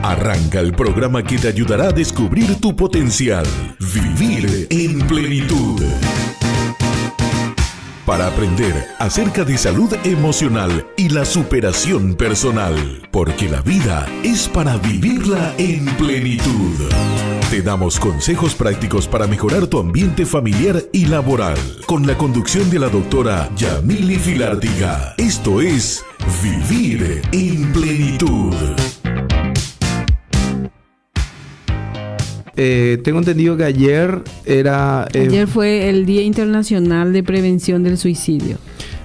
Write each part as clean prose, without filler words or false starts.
Arranca el programa que te ayudará a descubrir tu potencial. Vivir en plenitud. Para aprender acerca de salud emocional y la superación personal. Porque la vida es para vivirla en plenitud. Te damos consejos prácticos para mejorar tu ambiente familiar y laboral. Con la conducción de la doctora Yamily Filártiga. Esto es Vivir en Plenitud. Tengo entendido que ayer fue el Día Internacional de Prevención del Suicidio.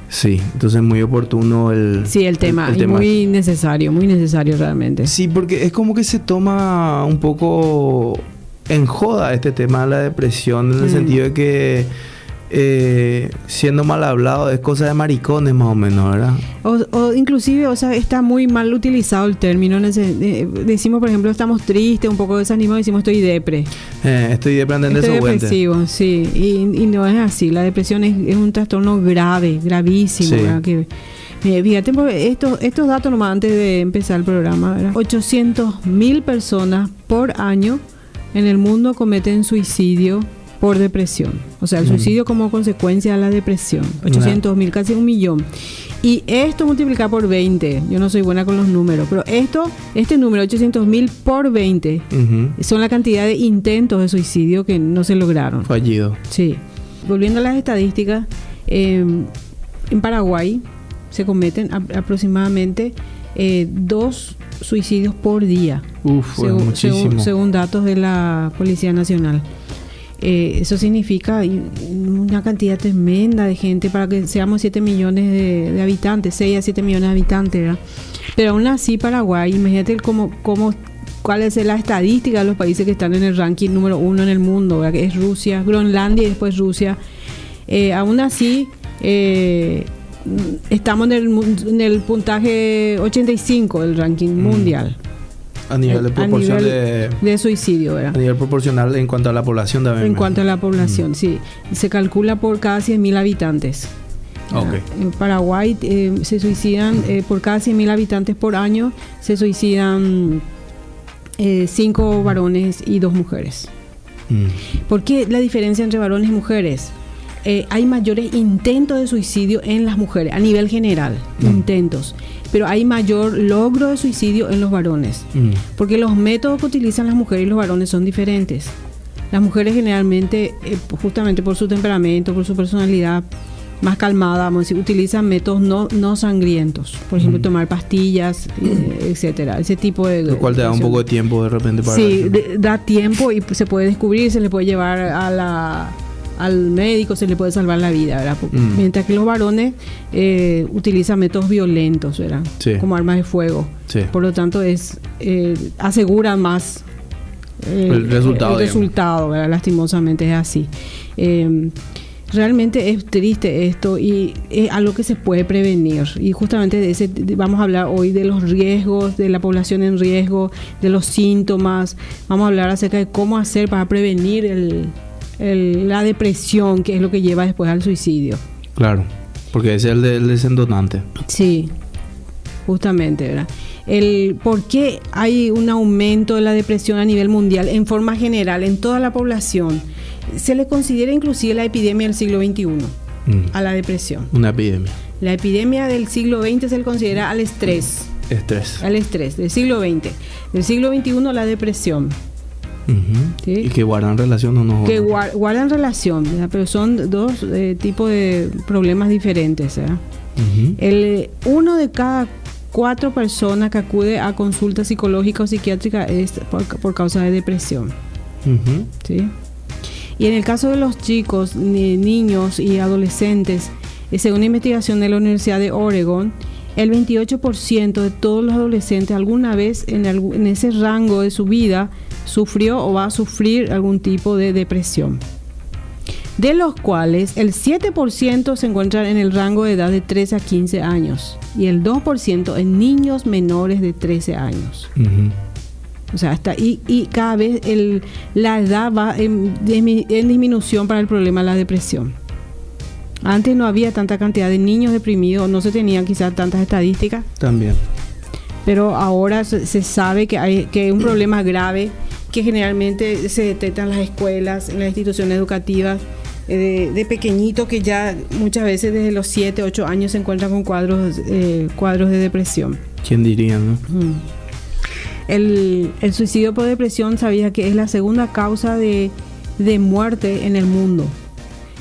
Sí, entonces muy oportuno el tema. Y muy necesario realmente. Sí, porque es como que se toma un poco en joda este tema de la depresión, en el sentido de que siendo mal hablado es cosa de maricones más o menos, ¿verdad? O inclusive, o sea, está muy mal utilizado el término. Decimos, por ejemplo, estamos tristes, un poco desanimados, decimos estoy depre. Estoy depresivo, sí. Y no es así. La depresión es un trastorno gravísimo, sí. ¿verdad? Que, fíjate, porque estos datos nomás antes de empezar el programa, ¿verdad? 800.000 personas por año en el mundo cometen suicidio por depresión. O sea, el suicidio como consecuencia de la depresión. 800.000, casi 1 millón. Y esto multiplicado por 20. Yo no soy buena con los números, pero este número, 800.000 por 20, son la cantidad de intentos de suicidio que no se lograron. Fallido. Sí. Volviendo a las estadísticas, en Paraguay se cometen aproximadamente 2 suicidios por día. Según datos de la Policía Nacional. Eso significa una cantidad tremenda de gente para que seamos 7 millones de habitantes, 6 a 7 millones de habitantes, ¿verdad? Pero aún así Paraguay, imagínate cuál es la estadística de los países que están en el ranking número 1 en el mundo, ¿verdad? Que es Rusia, Groenlandia y después Rusia. Aún así estamos en el puntaje 85 del ranking mundial. A nivel de proporción de suicidio, ¿verdad? A nivel proporcional en cuanto a la población también. En cuanto a la población, sí. Se calcula por cada 100.000 habitantes. Okay. En Paraguay se suicidan, por cada 100.000 habitantes por año, se suicidan 5 varones y 2 mujeres. ¿Por qué la diferencia entre varones y mujeres? Hay mayores intentos de suicidio en las mujeres, a nivel general, intentos. Pero hay mayor logro de suicidio en los varones. Porque los métodos que utilizan las mujeres y los varones son diferentes. Las mujeres generalmente, justamente por su temperamento, por su personalidad más calmada, vamos a decir, utilizan métodos no sangrientos. Por ejemplo, tomar pastillas, etcétera. Ese tipo de... Lo cual te da un poco de tiempo de repente para... Sí, da tiempo y se puede descubrir, se le puede llevar al médico, se le puede salvar la vida, ¿verdad? Mientras que los varones utilizan métodos violentos, ¿verdad? Sí. Como armas de fuego. Sí. Por lo tanto, aseguran más el resultado, ¿verdad? Lastimosamente es así. Realmente es triste esto y es algo que se puede prevenir. Y justamente vamos a hablar hoy de los riesgos, de la población en riesgo, de los síntomas. Vamos a hablar acerca de cómo hacer para prevenir la depresión, que es lo que lleva después al suicidio. Claro, porque ese es el desentonante. Sí, justamente, ¿verdad? ¿Por qué hay un aumento de la depresión a nivel mundial en forma general, en toda la población? Se le considera inclusive la epidemia del siglo XXI a la depresión. Una epidemia. La epidemia del siglo XX se le considera al estrés. Al estrés del siglo XX. Del siglo XXI la depresión. ¿Sí? Y que guardan relación o no. Que guardan relación, ¿verdad? Pero son 2 tipos de problemas diferentes, ¿verdad? Uno de cada 4 personas que acude a consulta psicológica o psiquiátrica es por causa de depresión. ¿Sí? Y en el caso de los chicos, niños y adolescentes, según una investigación de la Universidad de Oregon, el 28% de todos los adolescentes alguna vez en ese rango de su vida sufrió o va a sufrir algún tipo de depresión, de los cuales el 7% se encuentran en el rango de edad de 13 a 15 años y el 2% en niños menores de 13 años. O sea, y cada vez la edad va en disminución para el problema de la depresión. Antes no había tanta cantidad de niños deprimidos, no se tenían quizás tantas estadísticas. También. pero ahora se sabe que hay un problema grave que generalmente se detecta en las escuelas, en las instituciones educativas, de pequeñitos que ya muchas veces desde los 7, 8 años se encuentran con cuadros de depresión. ¿Quién diría, no? El suicidio por depresión, sabía que es la segunda causa de muerte en el mundo.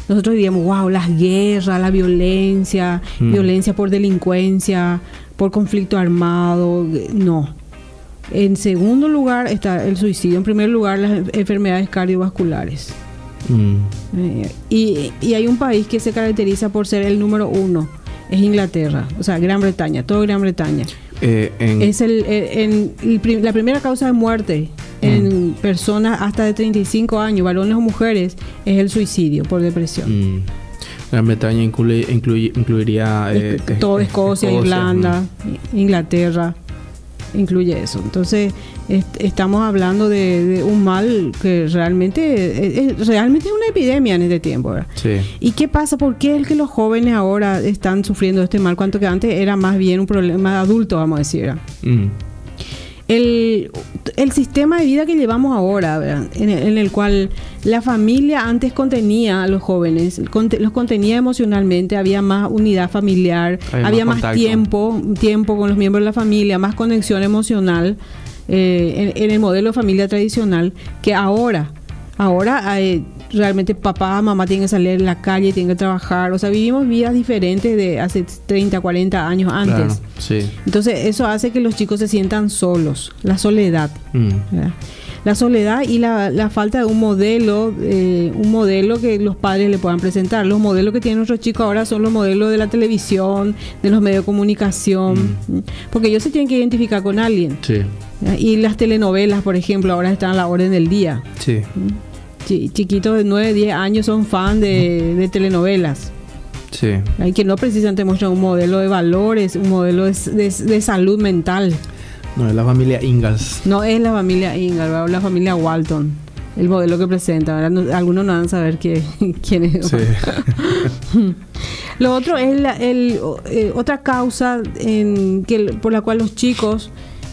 Nosotros diríamos, wow, las guerras, la violencia, violencia por delincuencia, por conflicto armado. No. En segundo lugar está el suicidio. En primer lugar, las enfermedades cardiovasculares. Y hay un país que se caracteriza por ser el número 1. Es Inglaterra, o sea, Gran Bretaña, todo Gran Bretaña. Es la primera causa de muerte en personas hasta de 35 años, varones o mujeres, es el suicidio por depresión. Gran Bretaña incluiría todo Escocia, Irlanda, Inglaterra, incluye eso. Entonces estamos hablando de un mal que realmente es una epidemia en este tiempo, ¿verdad? Sí. ¿Y qué pasa? ¿Por qué es que los jóvenes ahora están sufriendo este mal? Cuanto que antes era más bien un problema de adulto, vamos a decir, ¿verdad? El sistema de vida que llevamos ahora, ¿verdad? En el cual la familia antes contenía a los jóvenes, los contenía emocionalmente, había más unidad familiar, había más tiempo con los miembros de la familia, más conexión emocional en el modelo de familia tradicional, que ahora realmente papá, mamá tienen que salir en la calle, tienen que trabajar. O sea, vivimos vidas diferentes de hace 30, 40 años antes. Claro, sí. Entonces, eso hace que los chicos se sientan solos. La soledad. ¿Verdad? La soledad y la falta de un modelo que los padres le puedan presentar. Los modelos que tienen nuestros chicos ahora son los modelos de la televisión, de los medios de comunicación. Porque ellos se tienen que identificar con alguien. Sí. Y las telenovelas, por ejemplo, ahora están a la orden del día. Sí. Chiquitos de 9, 10 años son fan de telenovelas. Sí. Hay que no precisamente muestran un modelo de valores, un modelo de salud mental. No es la familia Ingalls. No es la familia Ingalls, es la familia Walton. El modelo que presenta, ¿verdad? Algunos no van a saber quién es. Sí. Lo otro es otra causa por la cual los chicos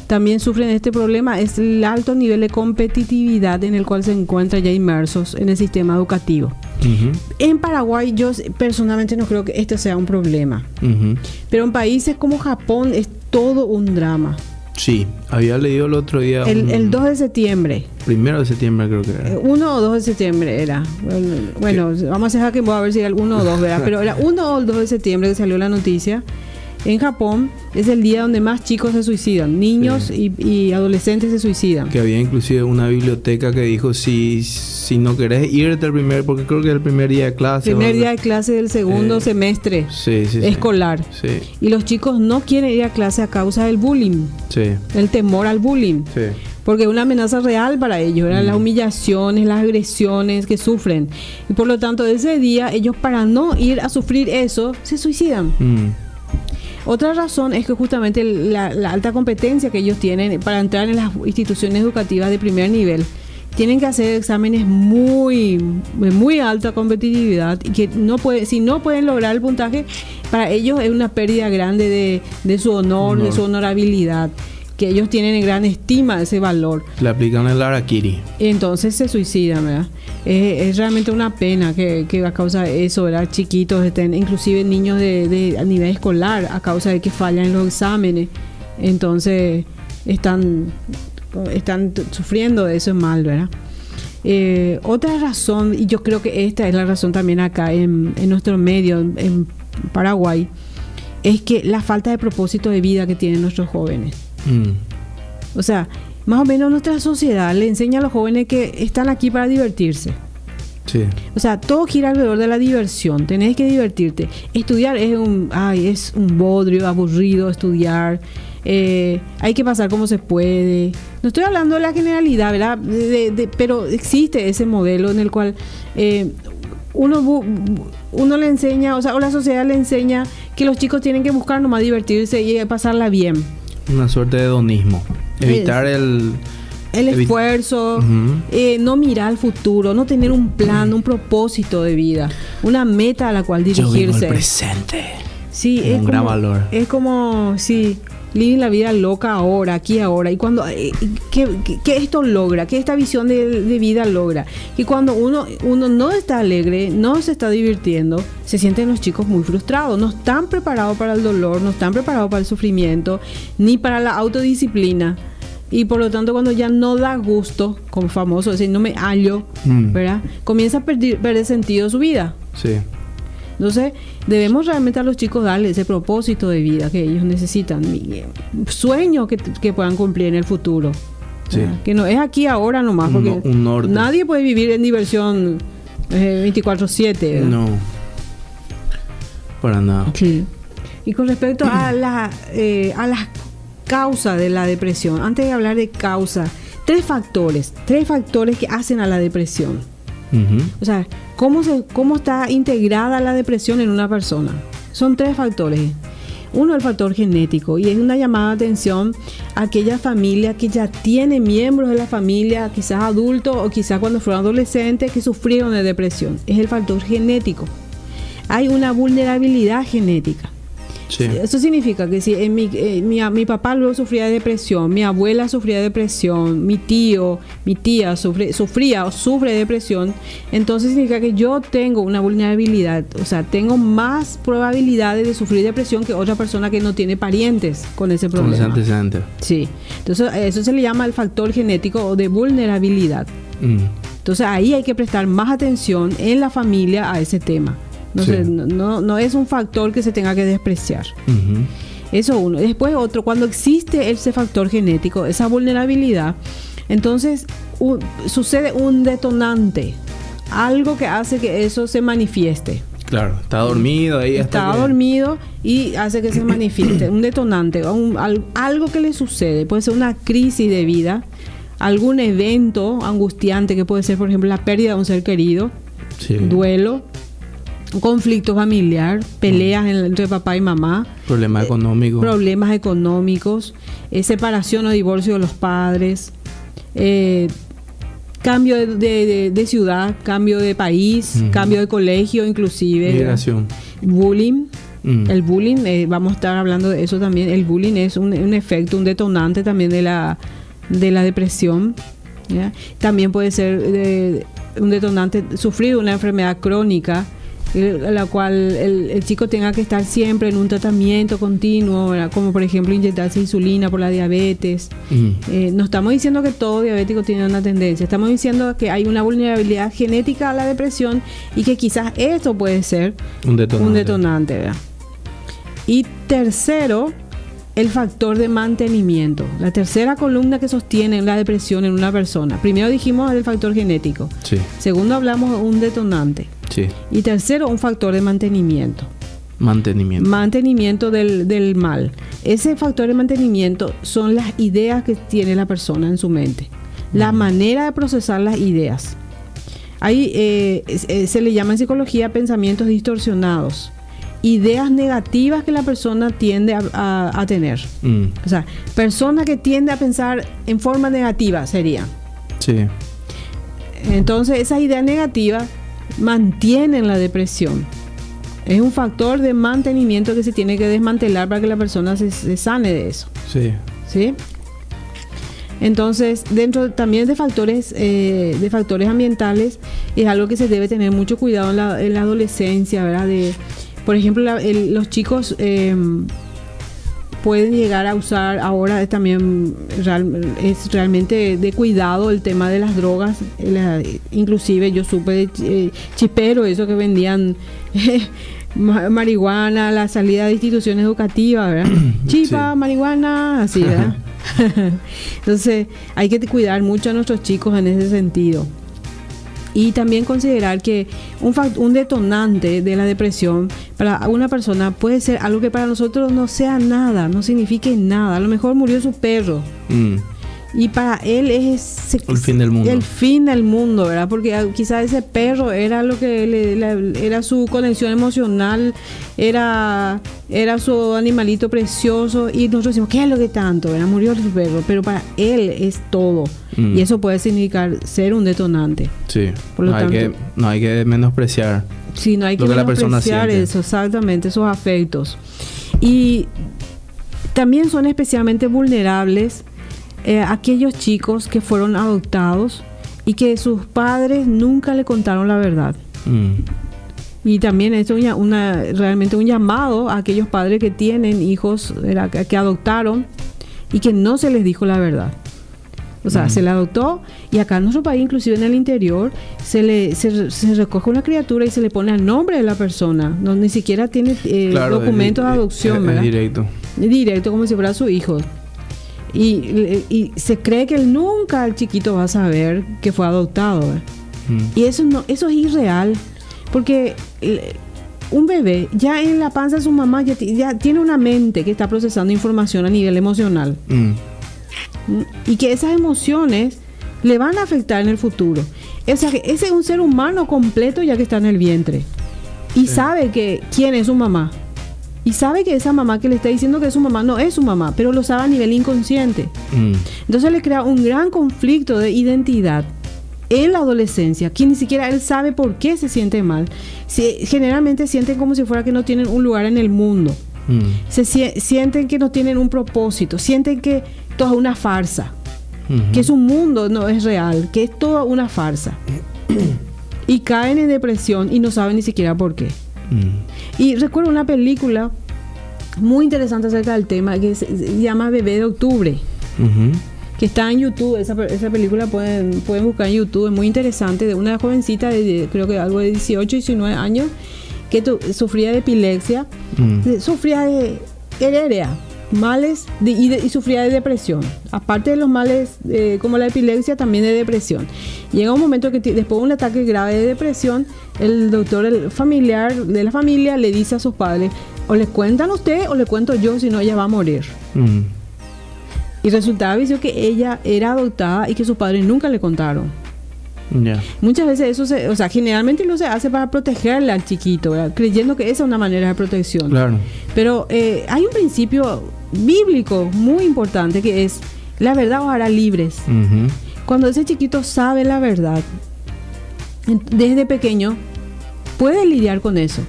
también sufren este problema, es el alto nivel de competitividad en el cual se encuentran ya inmersos en el sistema educativo. En Paraguay yo personalmente no creo que esto sea un problema, pero en países como Japón es todo un drama. Sí, había leído el otro día el 2 de septiembre. 1 de septiembre creo que era. 1 o 2 de septiembre era. Bueno, vamos a dejar que voy a ver si era el 1 o 2, ¿verdad? Pero era 1 o el 2 de septiembre que salió la noticia. En Japón es el día donde más chicos se suicidan, niños y adolescentes se suicidan. Que había inclusive una biblioteca que dijo si no querés irte el primer, porque creo que es el primer día de clase. Primer día de clase del segundo semestre escolar. Sí. Y los chicos no quieren ir a clase a causa del bullying, el temor al bullying. Sí. Porque es una amenaza real para ellos, las humillaciones, las agresiones que sufren. Y por lo tanto, ese día ellos, para no ir a sufrir eso, se suicidan. Otra razón es que justamente la alta competencia que ellos tienen para entrar en las instituciones educativas de primer nivel, tienen que hacer exámenes de muy alta competitividad y que si no pueden lograr el puntaje, para ellos es una pérdida grande de su honor, de su honorabilidad, que ellos tienen en gran estima ese valor. Le aplican el harakiri. Entonces se suicidan, ¿verdad? Es realmente una pena que a causa de eso, ¿verdad? Chiquitos, inclusive niños a nivel escolar, a causa de que fallan en los exámenes. Entonces están sufriendo de eso, es mal, ¿verdad? Otra razón, y yo creo que esta es la razón también acá en nuestro medio, en Paraguay, es que la falta de propósito de vida que tienen nuestros jóvenes. O sea, más o menos nuestra sociedad le enseña a los jóvenes que están aquí para divertirse. Sí. O sea, todo gira alrededor de la diversión. Tenés que divertirte. Estudiar es un bodrio, aburrido estudiar. Hay que pasar como se puede. No estoy hablando de la generalidad, ¿verdad? Pero existe ese modelo en el cual uno le enseña, o la sociedad le enseña que los chicos tienen que buscar nomás divertirse y pasarla bien. Una suerte de hedonismo. Evitar el esfuerzo, no mirar al futuro, no tener un plan, un propósito de vida, una meta a la cual dirigirse. Yo vivo el presente. Sí, es un gran valor. Es como, sí, living la vida loca ahora, aquí ahora. Y cuando ¿qué esto logra? ¿Qué esta visión de vida logra? Que cuando uno no está alegre, no se está divirtiendo, se sienten los chicos muy frustrados. No están preparados para el dolor, no están preparados para el sufrimiento, ni para la autodisciplina. Y por lo tanto, cuando ya no da gusto, como famoso, es decir, no me hallo, ¿verdad? Comienza a perder sentido su vida. Sí. Entonces, debemos realmente a los chicos darle ese propósito de vida que ellos necesitan, sueños que puedan cumplir en el futuro. Sí. Que no es aquí ahora nomás, porque Un norte. nadie puede vivir en diversión 24/7. ¿verdad? No. Para nada. Sí. Y con respecto a las causas de la depresión, antes de hablar de causa, tres factores que hacen a la depresión. O sea, ¿cómo está integrada la depresión en una persona? Son tres factores. Uno, el factor genético, y es una llamada de atención a aquella familia que ya tiene miembros de la familia, quizás adultos o quizás cuando fueron adolescentes, que sufrieron de depresión. Es el factor genético. Hay una vulnerabilidad genética. Sí. Eso significa que si mi papá luego sufría de depresión, mi abuela sufría de depresión, mi tía sufría o sufre de depresión, entonces significa que yo tengo una vulnerabilidad, o sea, tengo más probabilidades de sufrir depresión que otra persona que no tiene parientes con ese problema. Con ese antecedente. Sí, entonces eso se le llama el factor genético o de vulnerabilidad. Entonces ahí hay que prestar más atención en la familia a ese tema. No es un factor que se tenga que despreciar. Eso uno. Después otro, cuando existe ese factor genético, esa vulnerabilidad, entonces sucede un detonante, algo que hace que eso se manifieste. Claro, está dormido ahí. Está dormido y hace que se manifieste un detonante, algo que le sucede. Puede ser una crisis de vida, algún evento angustiante que puede ser, por ejemplo, la pérdida de un ser querido, duelo, un conflicto familiar, peleas entre papá y mamá, problemas económicos, separación o divorcio de los padres, cambio de ciudad, cambio de país, cambio de colegio, inclusive migración, bullying. El bullying, vamos a estar hablando de eso también. El bullying es un efecto, un detonante también de la depresión, ¿ya? También puede ser un detonante sufrir una enfermedad crónica, la cual el chico tenga que estar siempre en un tratamiento continuo, ¿verdad? Como por ejemplo inyectarse insulina por la diabetes. No estamos diciendo que todo diabético tiene una tendencia, estamos diciendo que hay una vulnerabilidad genética a la depresión y que quizás esto puede ser un detonante, ¿verdad? Y tercero, el factor de mantenimiento, la tercera columna que sostiene la depresión en una persona. Primero dijimos el factor genético. Sí. Segundo hablamos de un detonante. Sí. Y tercero, un factor de mantenimiento. Mantenimiento del mal. Ese factor de mantenimiento son las ideas que tiene la persona en su mente. La manera de procesar las ideas. Ahí se le llama en psicología pensamientos distorsionados. Ideas negativas que la persona tiende a tener. O sea, persona que tiende a pensar en forma negativa sería. Sí. Entonces, esas ideas negativas mantienen la depresión. Es un factor de mantenimiento que se tiene que desmantelar para que la persona se sane de eso. Sí. ¿Sí? Entonces, dentro también de factores ambientales, es algo que se debe tener mucho cuidado en la adolescencia, ¿verdad? Por ejemplo, los chicos pueden llegar a usar, ahora también es realmente de cuidado el tema de las drogas. Inclusive yo supe de chispero, eso que vendían marihuana a la salida de instituciones educativas, ¿verdad? Chipa, sí. Marihuana, así, ¿verdad? Entonces hay que cuidar mucho a nuestros chicos en ese sentido. Y también considerar que un detonante de la depresión para una persona puede ser algo que para nosotros no sea nada, no signifique nada. A lo mejor murió su perro. Y para él es el fin del mundo. El fin del mundo, ¿verdad? Porque quizás ese perro era lo que era su conexión emocional, era su animalito precioso, y nosotros decimos, ¿qué es lo que tanto? ¿Verdad? Murió su perro, pero para él es todo. Y eso puede significar ser un detonante. Sí. Por lo tanto, no hay que menospreciar. Sí, no hay que menospreciar eso, exactamente, esos afectos. Y También son especialmente vulnerables aquellos chicos que fueron adoptados y que sus padres nunca le contaron la verdad. Y también es realmente un llamado a aquellos padres que tienen hijos que adoptaron y que no se les dijo la verdad. O sea, se le adoptó y acá en nuestro país, inclusive en el interior, se recoge una criatura y se le pone el nombre de la persona. No, ni siquiera tiene documentos de adopción, ¿verdad? Directo, como si fuera su hijo. Y se cree que el chiquito va a saber que fue adoptado, ¿verdad? Y eso es irreal. Porque un bebé ya en la panza de su mamá ya tiene una mente que está procesando información a nivel emocional. Y que esas emociones le van a afectar en el futuro. O sea, que ese es un ser humano completo ya que está en el vientre. Y sabe quién es su mamá. Y sabe que esa mamá que le está diciendo que es su mamá no es su mamá, pero lo sabe a nivel inconsciente. Entonces le crea un gran conflicto de identidad en la adolescencia, que ni siquiera él sabe por qué se siente mal. Generalmente sienten como si fuera que no tienen un lugar en el mundo. Sienten que no tienen un propósito, sienten que todo es una farsa, que su mundo no es real, que es toda una farsa. Y caen en depresión y no saben ni siquiera por qué. Y recuerdo una película muy interesante acerca del tema que se llama Bebé de Octubre, que está en YouTube. Esa película pueden buscar en YouTube, es muy interesante, de una jovencita creo que algo de 18, 19 años que sufría de epilepsia, sufría de heredia, males y sufría de depresión. Aparte de los males como la epilepsia, también de depresión. Llega un momento que después de un ataque grave de depresión, el doctor, el familiar de la familia, le dice a sus padres: o les cuentan a usted o le cuento yo, si no ella va a morir. Y resultaba que ella era adoptada y que sus padres nunca le contaron. Muchas veces eso generalmente lo se hace para protegerle al chiquito, ¿verdad? Creyendo que esa es una manera de protección. Claro. Pero hay un principio bíblico muy importante que es: la verdad os hará libres. Cuando ese chiquito sabe la verdad, desde pequeño puede lidiar con eso.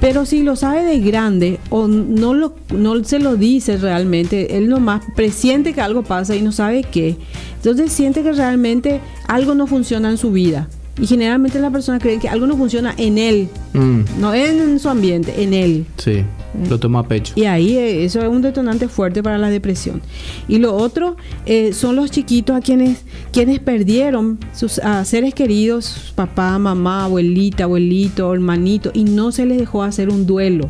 Pero si lo sabe de grande o no se lo dice realmente, él nomás presiente que algo pasa y no sabe qué, entonces siente que realmente algo no funciona en su vida. Y generalmente la persona cree que algo no funciona en él, no en su ambiente, en él. Sí, lo toma a pecho. Y ahí eso es un detonante fuerte para la depresión. Y lo otro son los chiquitos a quienes perdieron sus seres queridos, papá, mamá, abuelita, abuelito, hermanito, y no se les dejó hacer un duelo.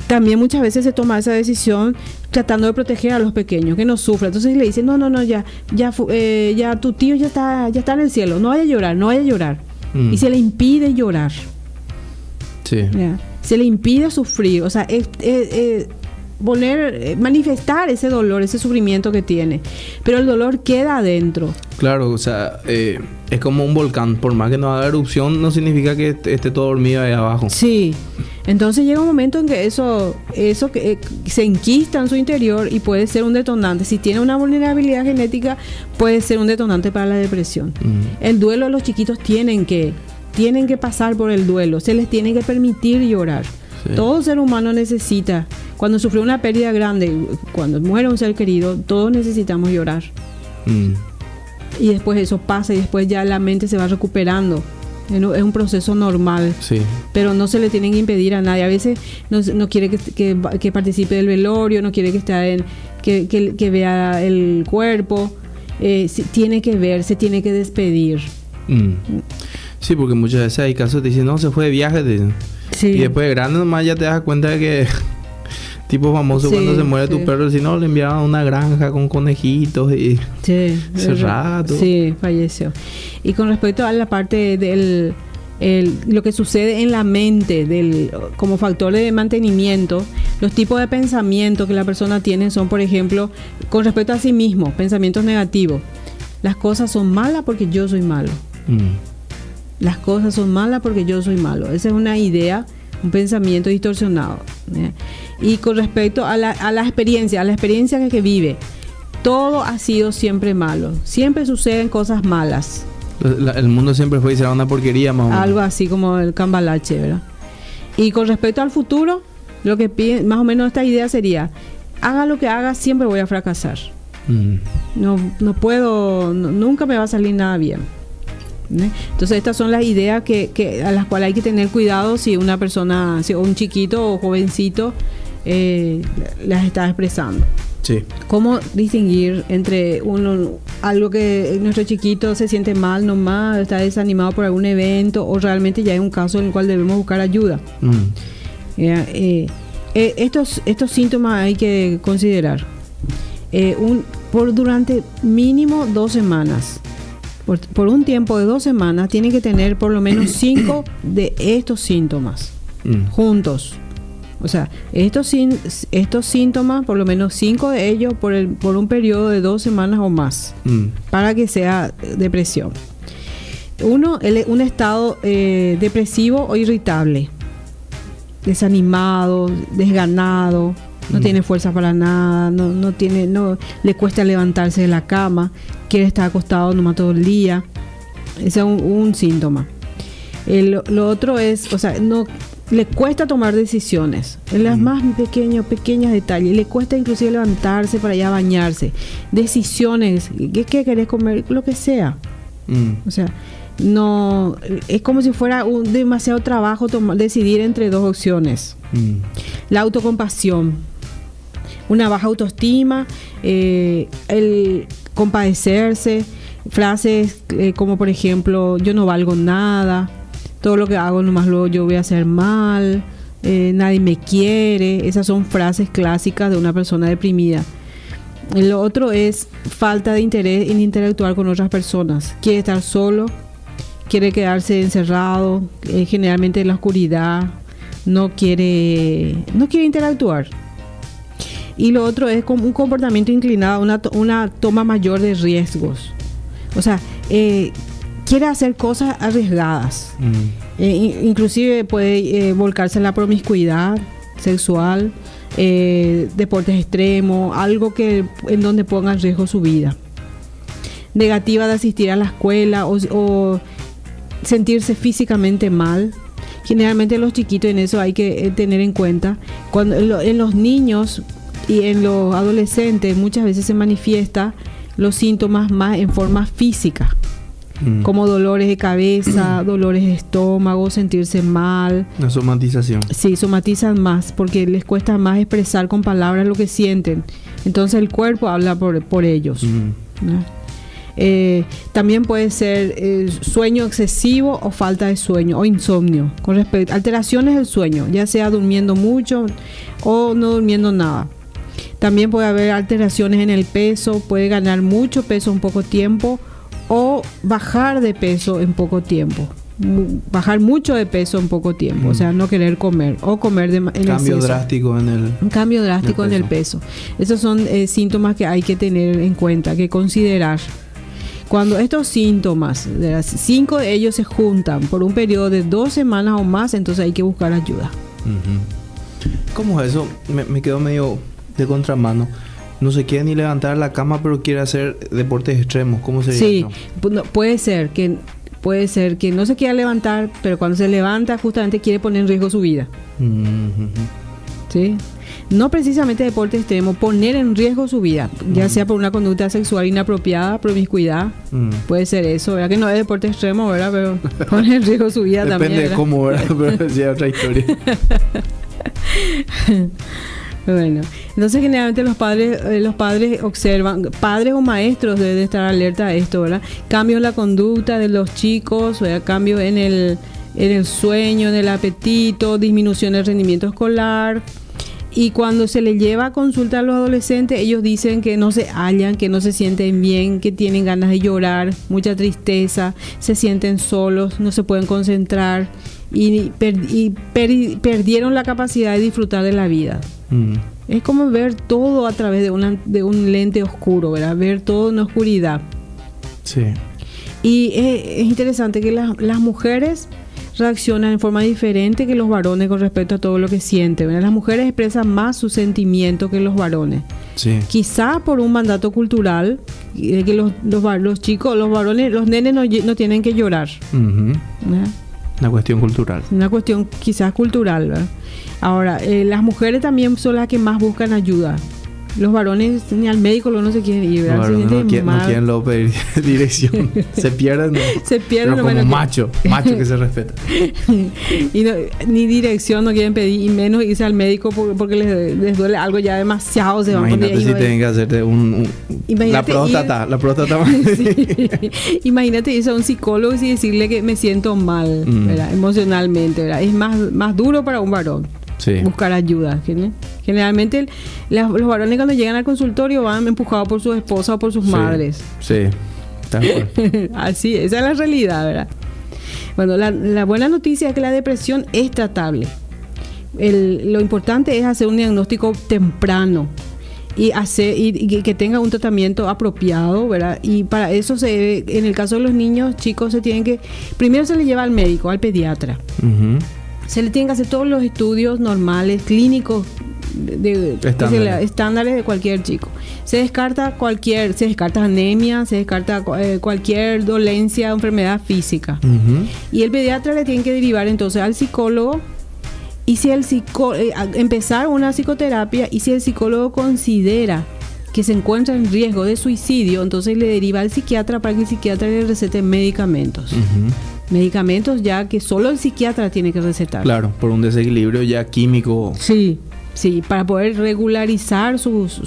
También muchas veces se toma esa decisión tratando de proteger a los pequeños, que no sufran. Entonces le dicen: no, ya tu tío ya está en el cielo, no vaya a llorar. Y se le impide llorar. Sí. ¿Ya? Se le impide sufrir, o sea, manifestar ese dolor, ese sufrimiento que tiene, pero el dolor queda adentro. Claro, o sea, es como un volcán. Por más que no haga erupción, no significa que esté todo dormido ahí abajo. Sí. Entonces llega un momento en que eso que se enquista en su interior y puede ser un detonante. Si tiene una vulnerabilidad genética, puede ser un detonante para la depresión. El duelo, los chiquitos tienen que pasar por el duelo, se les tiene que permitir llorar. Sí. Todo ser humano necesita, cuando sufre una pérdida grande, cuando muere un ser querido, todos necesitamos llorar. Y después eso pasa y después ya la mente se va recuperando. Es un proceso normal. Sí. Pero no se le tienen que impedir a nadie. A veces no quiere que participe del velorio, no quiere que esté que vea el cuerpo. Tiene que ver, se tiene que despedir. Sí, porque muchas veces hay casos que dicen: no, se fue de viaje. Sí. Y después de grande nomás ya te das cuenta de que tipo famoso, cuando se muere tu perro, si no, le enviaban a una granja con conejitos y hace rato. Sí, falleció. Y con respecto a la parte del lo que sucede en la mente como factor de mantenimiento, los tipos de pensamiento que la persona tiene son, por ejemplo, con respecto a sí mismo, pensamientos negativos. Las cosas son malas porque yo soy malo. Las cosas son malas porque yo soy malo. Esa es una idea, un pensamiento distorsionado. Y con respecto a la experiencia que vive, todo ha sido siempre malo. Siempre suceden cosas malas. El mundo siempre fue y será una porquería, más o menos. Algo así como el cambalache, ¿verdad? Y con respecto al futuro, Lo que piden, más o menos esta idea sería, haga lo que haga, siempre voy a fracasar. No puedo, nunca me va a salir nada bien. ¿Eh? Entonces estas son las ideas a las cuales hay que tener cuidado si una persona, si un chiquito o jovencito las está expresando. Sí. ¿Cómo distinguir entre algo que nuestro chiquito se siente mal nomás, está desanimado por algún evento, o realmente ya hay un caso en el cual debemos buscar ayuda? Estos síntomas hay que considerar durante mínimo 2 semanas. Por un tiempo de 2 semanas tienen que tener por lo menos 5 de estos síntomas juntos. O sea, estos síntomas, por lo menos 5 de ellos por un periodo de 2 semanas o más, para que sea depresión. Un estado depresivo o irritable, desanimado, desganado, no tiene fuerza para nada, no le cuesta levantarse de la cama, quiere estar acostado nomás todo el día. Ese es un síntoma. Lo otro es, o sea, no le cuesta tomar decisiones en las más pequeños detalles, le cuesta inclusive levantarse para ir a bañarse, decisiones, ¿qué querés comer? Lo que sea. O sea, no, es como si fuera demasiado trabajo decidir entre 2 opciones. La autocompasión, una baja autoestima, el compadecerse, frases como por ejemplo, yo no valgo nada, todo lo que hago nomás luego yo voy a hacer mal, nadie me quiere. Esas son frases clásicas de una persona deprimida. Lo otro es falta de interés en interactuar con otras personas, quiere estar solo, quiere quedarse encerrado, generalmente en la oscuridad, no quiere interactuar. Y lo otro es como un comportamiento inclinado a una toma mayor de riesgos. O sea, quiere hacer cosas arriesgadas. Inclusive puede volcarse en la promiscuidad sexual, deportes extremos, algo en donde ponga en riesgo su vida. Negativa de asistir a la escuela o sentirse físicamente mal. Generalmente los chiquitos, en eso hay que tener en cuenta, cuando en los niños y en los adolescentes muchas veces se manifiesta los síntomas más en forma física, como dolores de cabeza, dolores de estómago, sentirse mal. La somatización. Sí, somatizan más porque les cuesta más expresar con palabras lo que sienten. Entonces el cuerpo habla por ellos. También puede ser sueño excesivo o falta de sueño o insomnio. Con respecto a alteraciones del sueño, ya sea durmiendo mucho o no durmiendo nada. También puede haber alteraciones en el peso, puede ganar mucho peso en poco tiempo o bajar de peso en poco tiempo. Bajar mucho de peso en poco tiempo, o sea, no querer comer o comer en cambio drástico un cambio drástico en el peso. Esos son síntomas que hay que tener en cuenta, que considerar. Cuando estos síntomas, 5 de ellos se juntan por un periodo de 2 semanas o más, entonces hay que buscar ayuda. ¿Cómo es eso? Me quedo medio de contramano. No se quiere ni levantar la cama, pero quiere hacer deportes extremos. ¿Cómo sería? Sí, no, puede ser que no se quiera levantar, pero cuando se levanta justamente quiere poner en riesgo su vida. ¿Sí? No precisamente deporte extremo, poner en riesgo su vida, ya sea por una conducta sexual inapropiada, promiscuidad, puede ser eso, ¿verdad? Que no es deporte extremo, ¿verdad? Pero pone en riesgo su vida. Depende también, de cómo, ¿verdad? Pero sí, otra historia. Bueno, entonces generalmente los padres observan, padres o maestros deben estar alerta a esto, ¿verdad? Cambios en la conducta de los chicos, ¿verdad? Cambios en el sueño, en el apetito, disminución del rendimiento escolar. Y cuando se les lleva a consulta a los adolescentes, ellos dicen que no se hallan, que no se sienten bien, que tienen ganas de llorar, mucha tristeza, se sienten solos, no se pueden concentrar y perdieron la capacidad de disfrutar de la vida. Es como ver todo a través de un lente oscuro, ¿verdad? Ver todo en oscuridad. Sí. Y es interesante que las mujeres reaccionan en forma diferente que los varones con respecto a todo lo que sienten, ¿verdad? Las mujeres expresan más sus sentimientos que los varones. Sí. Quizá por un mandato cultural que los chicos, los varones, los nenes no tienen que llorar. Una cuestión cultural. Una cuestión quizás cultural, ¿verdad? Ahora, las mujeres también son las que más buscan ayuda. Los varones ni al médico no se quieren ir, ¿verdad? Los varones no quieren luego pedir dirección. Se pierden. ¿No? Se pierden. Pero como macho que se respeta. Y no, ni dirección no quieren pedir, y menos irse al médico porque les duele algo ya demasiado. Se van Imagínate si tienen que hacerte la próstata. Sí. Imagínate irse a un psicólogo y decirle que me siento mal, ¿verdad? Emocionalmente, ¿verdad? Es más duro para un varón. Sí. Buscar ayuda. Generalmente los varones cuando llegan al consultorio van empujados por su esposa o por sus madres. Sí, tal cual. Así, esa es la realidad, ¿verdad? Bueno, la buena noticia es que la depresión es tratable. Lo importante es hacer un diagnóstico temprano y que tenga un tratamiento apropiado, ¿verdad? Y para eso en el caso de los niños chicos primero se les lleva al médico, al pediatra. Uh-huh. Se le tienen que hacer todos los estudios normales, clínicos, estándares de cualquier chico. Se descarta anemia, se descarta cualquier dolencia o enfermedad física. Uh-huh. Y el pediatra le tiene que derivar entonces al psicólogo. Y si empezar una psicoterapia, y si el psicólogo considera que se encuentra en riesgo de suicidio, entonces le deriva al psiquiatra para que el psiquiatra le recete medicamentos. Uh-huh. Medicamentos ya que solo el psiquiatra tiene que recetar. Claro, por un desequilibrio ya químico. Sí, para poder regularizar sus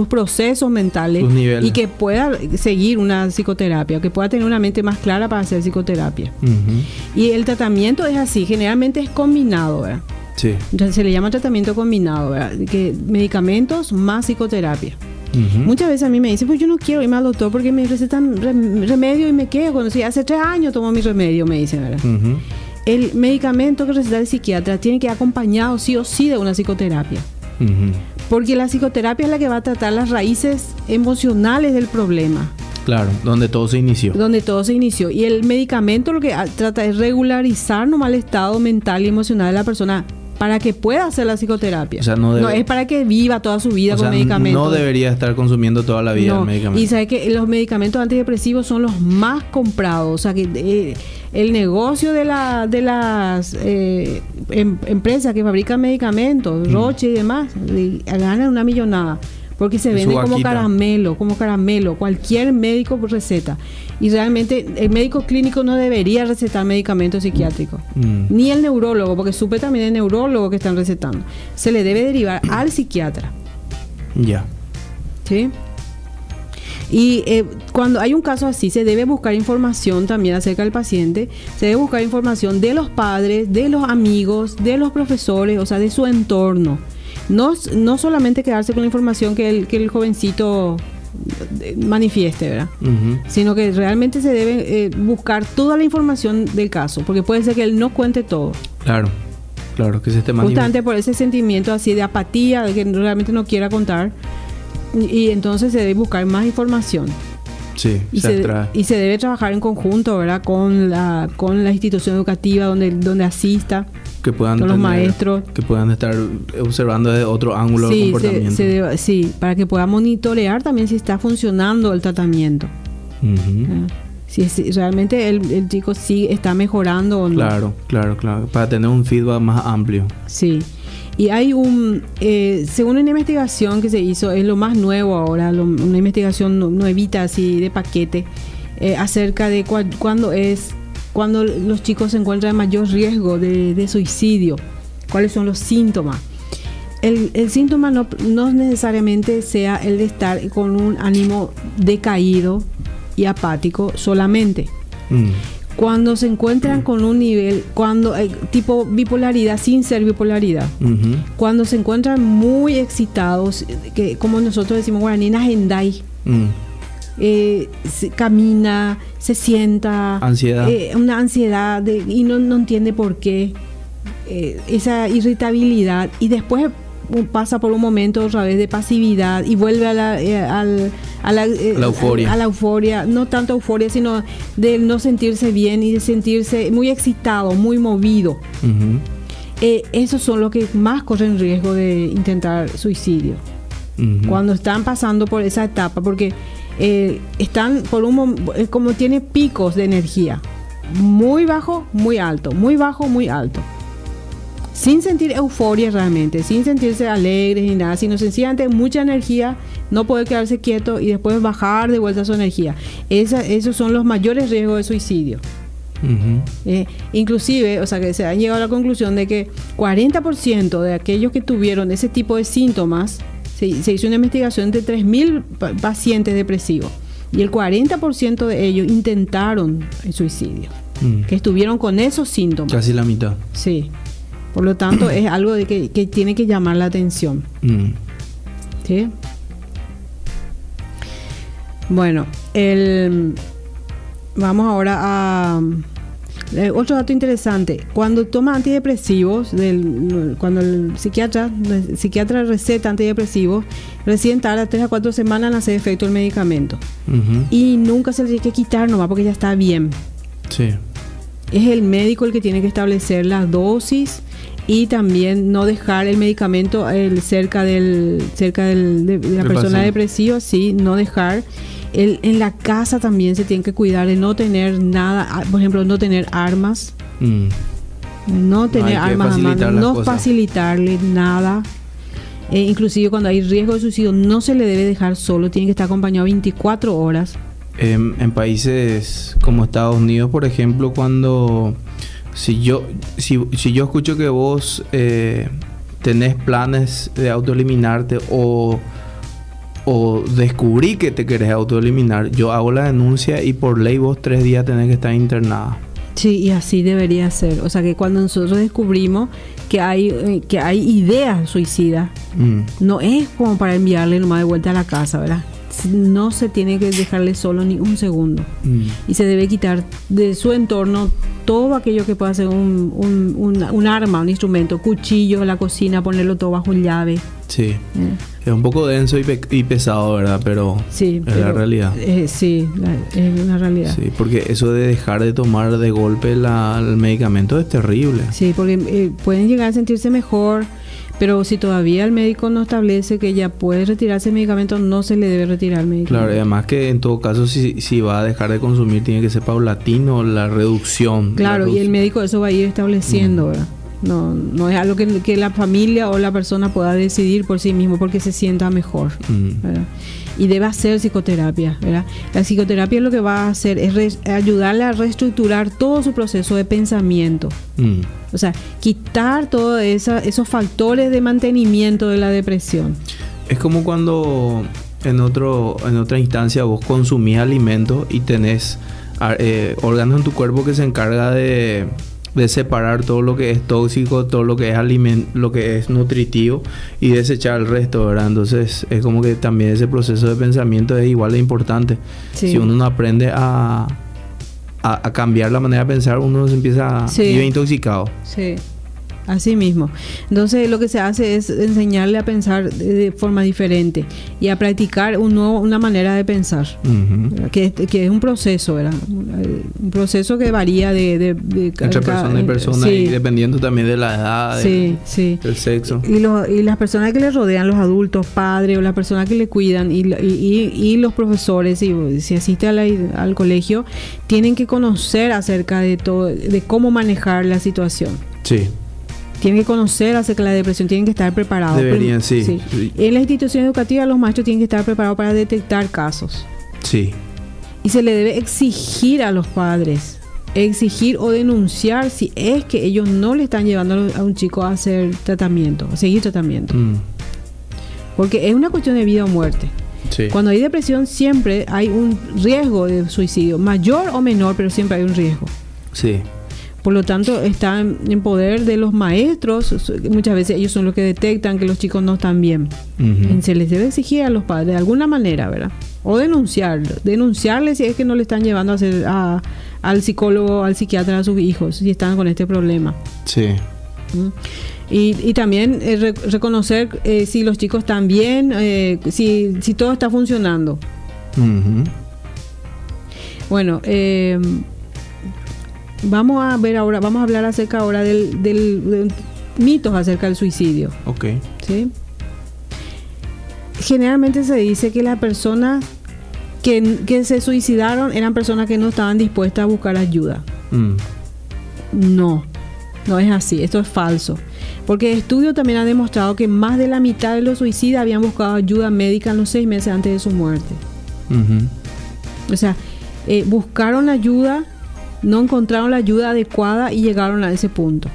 procesos mentales, sus niveles, y que pueda seguir una psicoterapia, que pueda tener una mente más clara para hacer psicoterapia. Uh-huh. Y el tratamiento es así, generalmente es combinado, ¿verdad? Sí. Entonces se le llama tratamiento combinado, ¿verdad? Que medicamentos más psicoterapia. Uh-huh. Muchas veces a mí me dicen, pues yo no quiero irme al doctor porque me recetan remedio y me quedo. Cuando hace 3 años tomo mi remedio, me dicen, ¿verdad? Uh-huh. El medicamento que receta el psiquiatra tiene que ir acompañado sí o sí de una psicoterapia. Uh-huh. Porque la psicoterapia es la que va a tratar las raíces emocionales del problema. Claro, donde todo se inició. Y el medicamento lo que trata es regularizar nomás el estado mental y emocional de la persona para que pueda hacer la psicoterapia. O sea, no es para que viva toda su vida con medicamentos. No debería estar consumiendo toda la vida el medicamento. Y sabe que los medicamentos antidepresivos son los más comprados. O sea, que el negocio de las empresas que fabrican medicamentos, Roche y demás, ganan una millonada. Porque se venden como caramelo. Cualquier médico receta. Y realmente el médico clínico no debería recetar medicamentos psiquiátricos. Ni el neurólogo, porque supe también el neurólogo que están recetando. Se le debe derivar al psiquiatra. Ya. ¿Sí? Y cuando hay un caso así, se debe buscar información también acerca del paciente. Se debe buscar información de los padres, de los amigos, de los profesores, o sea, de su entorno. No solamente quedarse con la información que el jovencito manifieste, ¿verdad? Uh-huh. Sino que realmente se debe buscar toda la información del caso, porque puede ser que él no cuente todo. Claro, que se esté manifestando. Justamente por ese sentimiento así de apatía, de que realmente no quiera contar, y entonces se debe buscar más información. Sí, y se debe trabajar en conjunto, ¿verdad? Con la institución educativa donde asista. Que puedan con los maestros. Que puedan estar observando desde otro ángulo el comportamiento. Para que pueda monitorear también si está funcionando el tratamiento. Uh-huh. Si realmente el chico sí está mejorando o no. Claro. Para tener un feedback más amplio. Sí. Y hay según una investigación que se hizo, es lo más nuevo ahora, una investigación nuevita así de paquete, acerca de cuando los chicos se encuentran en mayor riesgo de suicidio. ¿Cuáles son los síntomas? El síntoma no necesariamente sea el de estar con un ánimo decaído y apático solamente. Cuando se encuentran con un nivel, tipo bipolaridad sin ser bipolaridad, uh-huh. Cuando se encuentran muy excitados, que como nosotros decimos guaraní, hendai, se camina, se sienta, ansiedad, una ansiedad y no entiende por qué, esa irritabilidad, y después pasa por un momento otra vez de pasividad y vuelve a la euforia, no tanto euforia, sino de no sentirse bien y de sentirse muy excitado, muy movido. Uh-huh. Esos son los que más corren riesgo de intentar suicidio. Uh-huh. Cuando están pasando por esa etapa, porque están como tiene picos de energía. muy bajo, muy alto, muy bajo, muy alto. Sin sentir euforia realmente, sin sentirse alegres ni nada, sino sencillamente mucha energía, no poder quedarse quieto y después bajar de vuelta su energía. Esos son los mayores riesgos de suicidio. Inclusive, o sea, que se ha llegado a la conclusión de que 40% de aquellos que tuvieron ese tipo de síntomas, se hizo una investigación de 3.000 pacientes depresivos y el 40% de ellos intentaron el suicidio, que estuvieron con esos síntomas. Casi la mitad. Sí. Por lo tanto, es algo de que tiene que llamar la atención. ¿Sí? Bueno, vamos ahora a... otro dato interesante. Cuando toma antidepresivos, cuando el psiquiatra receta antidepresivos, recién tarda 3 a 4 semanas en hacer efecto el medicamento. Y nunca se le tiene que quitar nomás porque ya está bien. Sí. Es el médico el que tiene que establecer la dosis y también no dejar el medicamento cerca de la persona depresiva, sí, no dejar. En la casa también se tiene que cuidar de no tener nada, por ejemplo, no tener armas, no tener armas a mano, no facilitarle nada. Inclusive cuando hay riesgo de suicidio no se le debe dejar solo, tiene que estar acompañado 24 horas. En países como Estados Unidos, por ejemplo, cuando si yo escucho que vos tenés planes de autoeliminarte o descubrí que te querés autoeliminar, yo hago la denuncia y por ley vos 3 días tenés que estar internada. Sí, y así debería ser. O sea que cuando nosotros descubrimos que hay ideas suicidas, no es como para enviarle nomás de vuelta a la casa, ¿verdad? No se tiene que dejarle solo ni un segundo. Y se debe quitar de su entorno todo aquello que pueda ser un arma, un instrumento, cuchillo, la cocina, ponerlo todo bajo llave. Sí. Es un poco denso y pesado, ¿verdad? Pero sí, es la realidad. Sí, es una realidad. Sí, porque eso de dejar de tomar de golpe el medicamento es terrible. Sí, porque pueden llegar a sentirse mejor, pero si todavía el médico no establece que ya puede retirarse el medicamento, no se le debe retirar el medicamento. Claro, y además que en todo caso, si va a dejar de consumir, tiene que ser paulatino la reducción. Claro, y el médico eso va a ir estableciendo, ¿verdad? No es algo que la familia o la persona pueda decidir por sí mismo porque se sienta mejor, ¿verdad? Y debe hacer psicoterapia, ¿verdad? La psicoterapia lo que va a hacer es ayudarle a reestructurar todo su proceso de pensamiento. O sea, quitar todos esos factores de mantenimiento de la depresión. Es como cuando en otra instancia vos consumís alimentos y tenés órganos en tu cuerpo que se encarga de separar todo lo que es tóxico, todo lo que es lo que es nutritivo y desechar el resto, ¿verdad? Entonces es como que también ese proceso de pensamiento es igual de importante. Sí. Si uno no aprende a cambiar la manera de pensar, uno se empieza a vivir intoxicado. Sí. Así mismo. Entonces lo que se hace es enseñarle a pensar de forma diferente y a practicar una manera de pensar, que es un proceso, ¿verdad? Un proceso que varía de entre persona y persona, sí. Y dependiendo también de la edad, del sexo. Y las personas que le rodean, los adultos, padres o las personas que le cuidan y los profesores, si asiste al colegio, tienen que conocer acerca de todo, de cómo manejar la situación. Sí. Tienen que conocer acerca de la depresión, tienen que estar preparados. Deberían, sí. En la institución educativa los maestros tienen que estar preparados para detectar casos. Sí. Y se le debe exigir a los padres, exigir o denunciar si es que ellos no le están llevando a un chico a hacer tratamiento, a seguir tratamiento. Porque es una cuestión de vida o muerte. Sí. Cuando hay depresión siempre hay un riesgo de suicidio, mayor o menor, pero siempre hay un riesgo. Sí. Por lo tanto, está en poder de los maestros. Muchas veces ellos son los que detectan que los chicos no están bien. Se les debe exigir a los padres de alguna manera, ¿verdad? O denunciarles si es que no le están llevando al psicólogo, al psiquiatra a sus hijos, si están con este problema. Sí. Y también reconocer si los chicos están bien, si todo está funcionando. Bueno, vamos a hablar acerca ahora de mitos acerca del suicidio. Ok. ¿Sí? Generalmente se dice que las personas que se suicidaron eran personas que no estaban dispuestas a buscar ayuda. No es así, esto es falso. Porque estudios también han demostrado que más de la mitad de los suicidas habían buscado ayuda médica en los 6 meses antes de su muerte. O sea, buscaron ayuda, no encontraron la ayuda adecuada y llegaron a ese punto.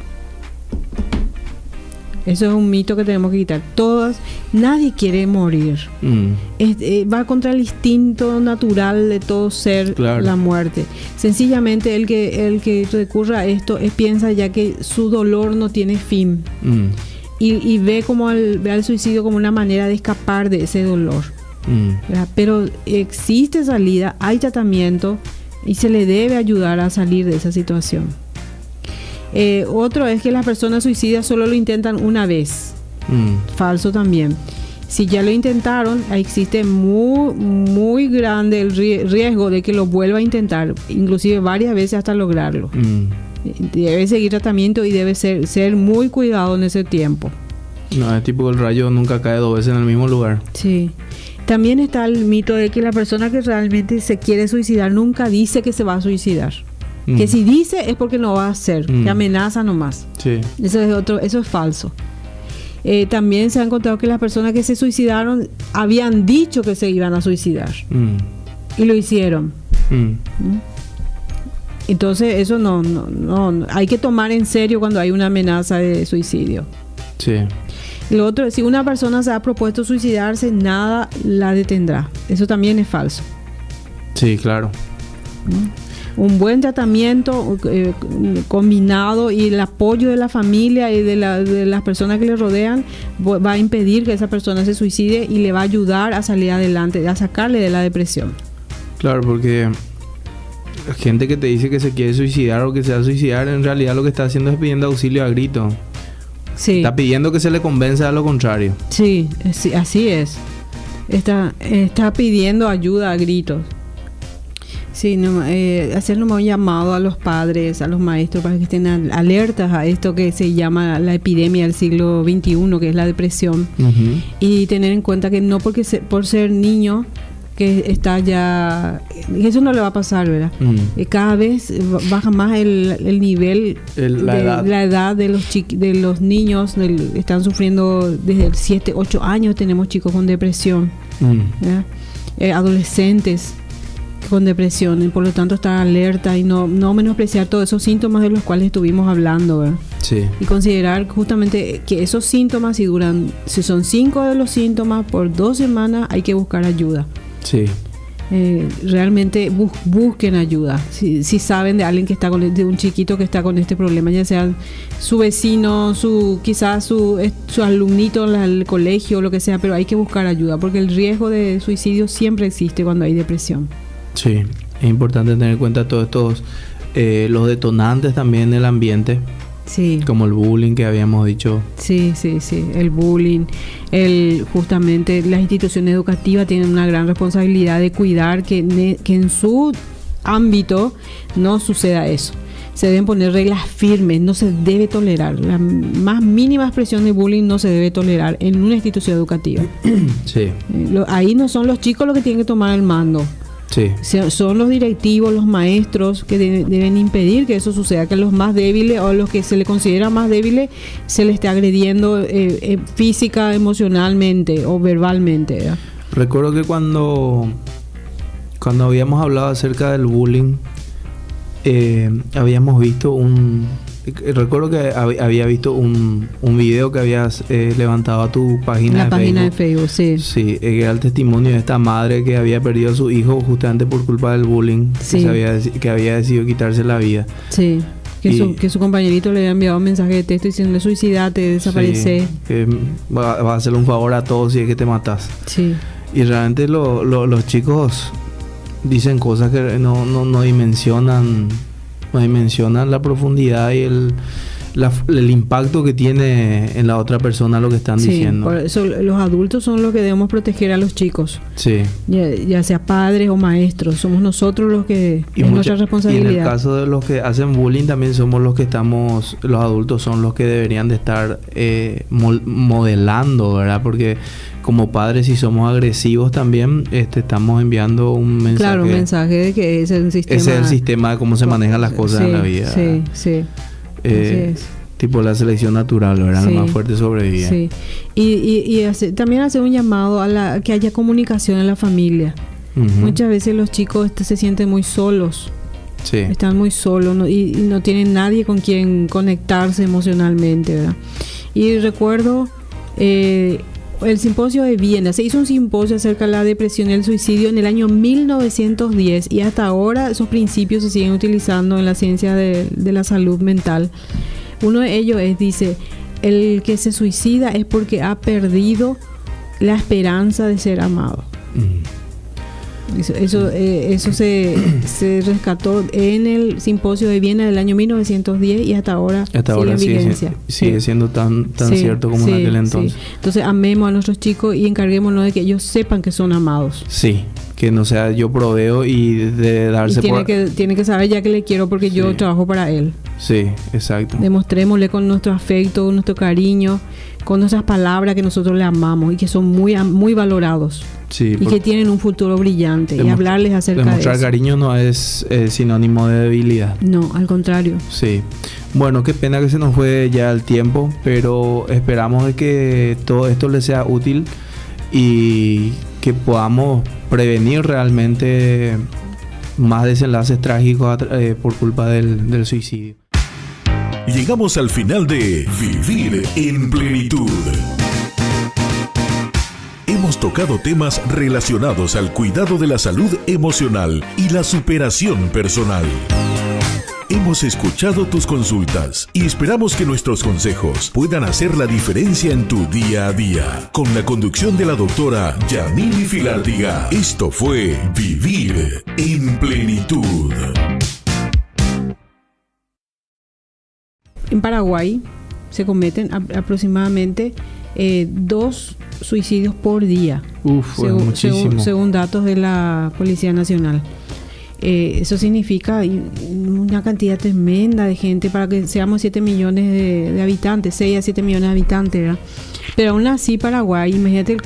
Eso es un mito que tenemos que quitar. Nadie quiere morir. Va contra el instinto natural de todo ser, claro, la muerte. Sencillamente el que recurra a esto piensa ya que su dolor no tiene fin. Y ve al suicidio como una manera de escapar de ese dolor. Pero existe salida, hay tratamiento y se le debe ayudar a salir de esa situación. Otro es que las personas suicidas solo lo intentan una vez. Falso también. Si ya lo intentaron, existe muy grande el riesgo de que lo vuelva a intentar, inclusive varias veces hasta lograrlo. Debe seguir tratamiento y debe ser muy cuidado en ese tiempo. No, es tipo el rayo nunca cae 2 veces en el mismo lugar. Sí. También está el mito de que la persona que realmente se quiere suicidar nunca dice que se va a suicidar. Que si dice es porque no va a hacer, que amenaza nomás. Sí. Eso es falso. También se ha encontrado que las personas que se suicidaron habían dicho que se iban a suicidar y lo hicieron. Entonces eso no hay que tomar en serio cuando hay una amenaza de suicidio. Sí. Lo otro, si una persona se ha propuesto suicidarse, nada la detendrá. Eso también es falso. Sí, claro. Un buen tratamiento combinado y el apoyo de la familia y de las personas que le rodean va a impedir que esa persona se suicide y le va a ayudar a salir adelante, a sacarle de la depresión. Claro, porque gente que te dice que se quiere suicidar o que se va a suicidar, en realidad lo que está haciendo es pidiendo auxilio a grito. Sí. Está pidiendo que se le convenza a lo contrario. Sí, así es. Está pidiendo ayuda a gritos. Sí, hacer un llamado a los padres, a los maestros, para que estén alertas a esto que se llama la epidemia del siglo XXI, que es la depresión. Y tener en cuenta que no por ser niño, que está ya... Eso no le va a pasar, ¿verdad? Cada vez baja más el nivel, la edad de los niños. Están sufriendo desde 7, 8 años, tenemos chicos con depresión. Adolescentes con depresión, y por lo tanto estar alerta y no menospreciar todos esos síntomas de los cuales estuvimos hablando, ¿verdad? Sí. Y considerar justamente que esos síntomas, si son 5 de los síntomas por 2 semanas, hay que buscar ayuda. Sí. Realmente busquen ayuda. Si saben de alguien que está de un chiquito que está con este problema, ya sea su vecino, quizás su alumnito en el colegio, lo que sea, pero hay que buscar ayuda porque el riesgo de suicidio siempre existe cuando hay depresión. Sí, es importante tener en cuenta todos estos los detonantes también del ambiente. Sí. Como el bullying que habíamos dicho. Sí, el bullying. Justamente las instituciones educativas tienen una gran responsabilidad de cuidar que en su ámbito no suceda eso. Se deben poner reglas firmes, no se debe tolerar. La más mínima expresión de bullying no se debe tolerar en una institución educativa. Sí. Ahí no son los chicos los que tienen que tomar el mando. Sí. Son los directivos, los maestros que deben impedir que eso suceda, que los más débiles o los que se le considera más débiles se les esté agrediendo física, emocionalmente o verbalmente, ¿verdad? Recuerdo que cuando habíamos hablado acerca del bullying, habíamos visto recuerdo que había visto un video que habías levantado a tu página de Facebook, sí. Sí, era el testimonio de esta madre que había perdido a su hijo justamente por culpa del bullying, sí. que había decidido quitarse la vida. Sí, que su compañerito le había enviado un mensaje de texto diciendo suicidate, desaparece. Sí, que va a hacerle un favor a todos si es que te matas. Sí. Y realmente los chicos dicen cosas que no dimensionan la profundidad y el impacto que tiene en la otra persona lo que están diciendo. Por eso los adultos son los que debemos proteger a los chicos. Sí. Ya sea padres o maestros, somos nosotros los que es nuestra responsabilidad. Y en el caso de los que hacen bullying también somos los adultos son los que deberían de estar modelando, ¿verdad? Porque como padres, si somos agresivos también, estamos enviando un mensaje. Claro, un mensaje de que ese es un sistema. Ese es el sistema de cómo se manejan las cosas en la vida. Sí, sí. Así es. Tipo la selección natural, ¿verdad? Sí. Lo más fuerte sobrevive. Sí. Y también hacer un llamado a que haya comunicación en la familia. Muchas veces los chicos se sienten muy solos. Sí. Están muy solos y no tienen nadie con quien conectarse emocionalmente, ¿verdad? Y recuerdo el simposio de Viena. Se hizo un simposio acerca de la depresión y el suicidio en el año 1910 y hasta ahora esos principios se siguen utilizando en la ciencia de la salud mental. Uno de ellos dice, el que se suicida es porque ha perdido la esperanza de ser amado. Eso se rescató en el simposio de Viena del año 1910 y hasta ahora sigue en vigencia. Sigue siendo tan cierto como en aquel entonces. Sí. Entonces amemos a nuestros chicos y encarguémonos de que ellos sepan que son amados. Sí, que no sea yo proveo y de darse tiene que saber ya que le quiero porque yo trabajo para él. Sí, exacto. Demostrémosle con nuestro afecto, nuestro cariño, con nuestras palabras que nosotros le amamos y que son muy, muy valorados. Sí, y que tienen un futuro brillante y hablarles acerca de eso. Demostrar cariño no es sinónimo de debilidad. No, al contrario. Sí. Bueno, qué pena que se nos fue ya el tiempo, pero esperamos de que todo esto les sea útil y que podamos prevenir realmente más desenlaces trágicos por culpa del suicidio. Llegamos al final de Vivir en Plenitud. Hemos tocado temas relacionados al cuidado de la salud emocional y la superación personal. Hemos escuchado tus consultas y esperamos que nuestros consejos puedan hacer la diferencia en tu día a día. Con la conducción de la doctora Yamily Filártiga, esto fue Vivir en Plenitud. En Paraguay se cometen aproximadamente 2 suicidios por día. Muchísimo. Según datos de la Policía Nacional. Eso significa una cantidad tremenda de gente para que seamos 7 millones de habitantes, 6 a 7 millones de habitantes, ¿verdad? Pero aún así Paraguay, imagínate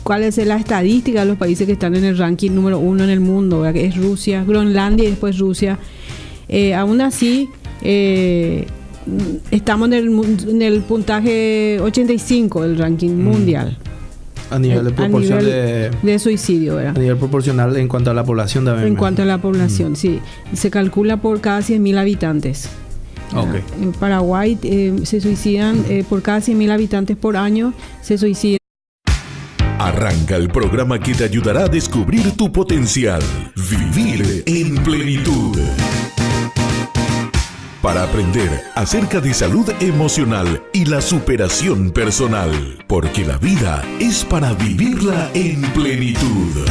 cuál es la estadística de los países que están en el ranking número 1 en el mundo, ¿verdad? Que es Rusia, Groenlandia y después Rusia. Aún así estamos en el puntaje 85 del ranking mundial. A nivel de proporción de suicidio, ¿verdad? A nivel proporcional en cuanto a la población también. En cuanto a la población, sí. Se calcula por cada 100.000 habitantes. Okay. En Paraguay se suicidan por cada 100.000 habitantes por año, se suicidan. Arranca el programa que te ayudará a descubrir tu potencial. Vivir en Plenitud. Para aprender acerca de salud emocional y la superación personal, porque la vida es para vivirla en plenitud.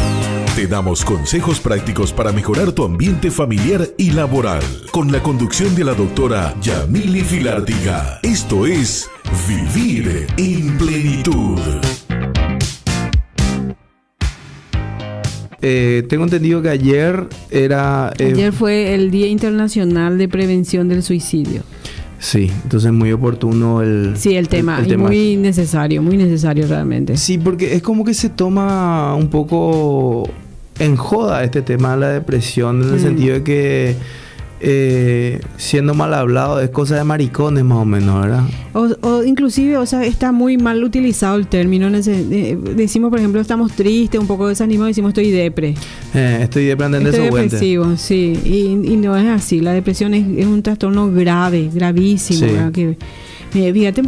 Te damos consejos prácticos para mejorar tu ambiente familiar y laboral, con la conducción de la doctora Yamily Filártiga. Esto es Vivir en Plenitud. Tengo entendido que ayer fue el Día Internacional de Prevención del Suicidio. Sí, entonces muy oportuno el tema. Y muy necesario realmente. Sí, porque es como que se toma un poco en joda este tema de la depresión, en el sentido de que siendo mal hablado es cosa de maricones más o menos, ¿verdad? O inclusive, o sea, está muy mal utilizado el término. Decimos, por ejemplo, estamos tristes, un poco desanimados, decimos estoy depre. Estoy depresivo, sí. Y no es así. La depresión es un trastorno gravísimo, sí. ¿Verdad? Que, fíjate,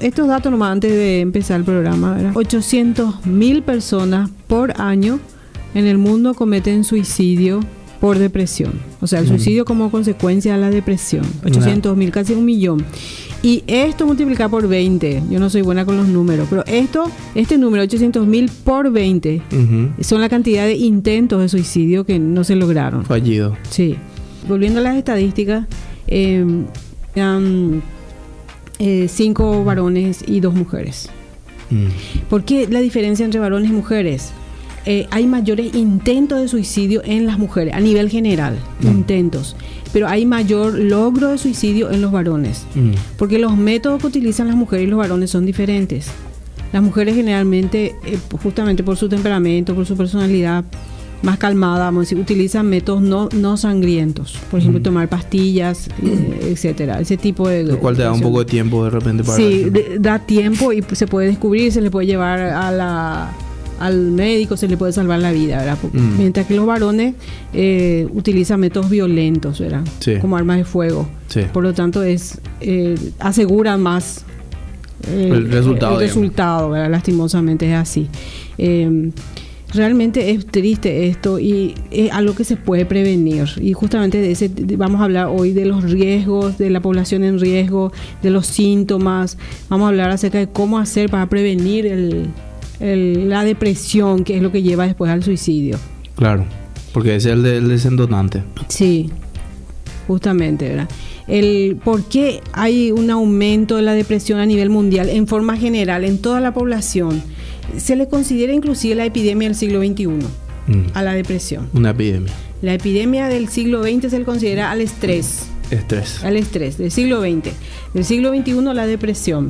estos datos nomás antes de empezar el programa, ¿verdad? 800.000 personas por año en el mundo cometen suicidio por depresión. O sea, el suicidio como consecuencia de la depresión. 800.000, casi 1 millón. Y esto multiplicado por 20. Yo no soy buena con los números, pero este número, 800.000 por 20, son la cantidad de intentos de suicidio que no se lograron. Fallido. Sí. Volviendo a las estadísticas, eran 5 varones y 2 mujeres. ¿Por qué la diferencia entre varones y mujeres? Hay mayores intentos de suicidio en las mujeres, a nivel general, intentos. Pero hay mayor logro de suicidio en los varones. Porque los métodos que utilizan las mujeres y los varones son diferentes. Las mujeres generalmente, justamente por su temperamento, por su personalidad más calmada, vamos a decir, utilizan métodos no sangrientos. Por ejemplo, tomar pastillas, etcétera. Ese tipo de... Lo cual te da un poco de tiempo de repente para... Sí, da tiempo y se puede descubrir, se le puede llevar al médico, se le puede salvar la vida, ¿verdad? Mientras que los varones utilizan métodos violentos, ¿verdad? Sí. Como armas de fuego. Sí. Por lo tanto, aseguran más el resultado, ¿verdad? Lastimosamente es así. Realmente es triste esto y es algo que se puede prevenir. Y justamente vamos a hablar hoy de los riesgos, de la población en riesgo, de los síntomas. Vamos a hablar acerca de cómo hacer para prevenir la depresión, que es lo que lleva después al suicidio. Claro, porque ese es el desentonante. Sí, justamente, ¿verdad? ¿Por qué hay un aumento de la depresión a nivel mundial en forma general, en toda la población? Se le considera inclusive la epidemia del siglo XXI a la depresión. Una epidemia. La epidemia del siglo XX se le considera al estrés. Al estrés del siglo XX. Del siglo XXI la depresión.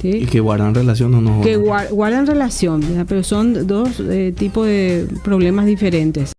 ¿Sí? Y que guardan relación o no. Que guardan relación, ¿verdad? Pero son dos tipos de problemas diferentes.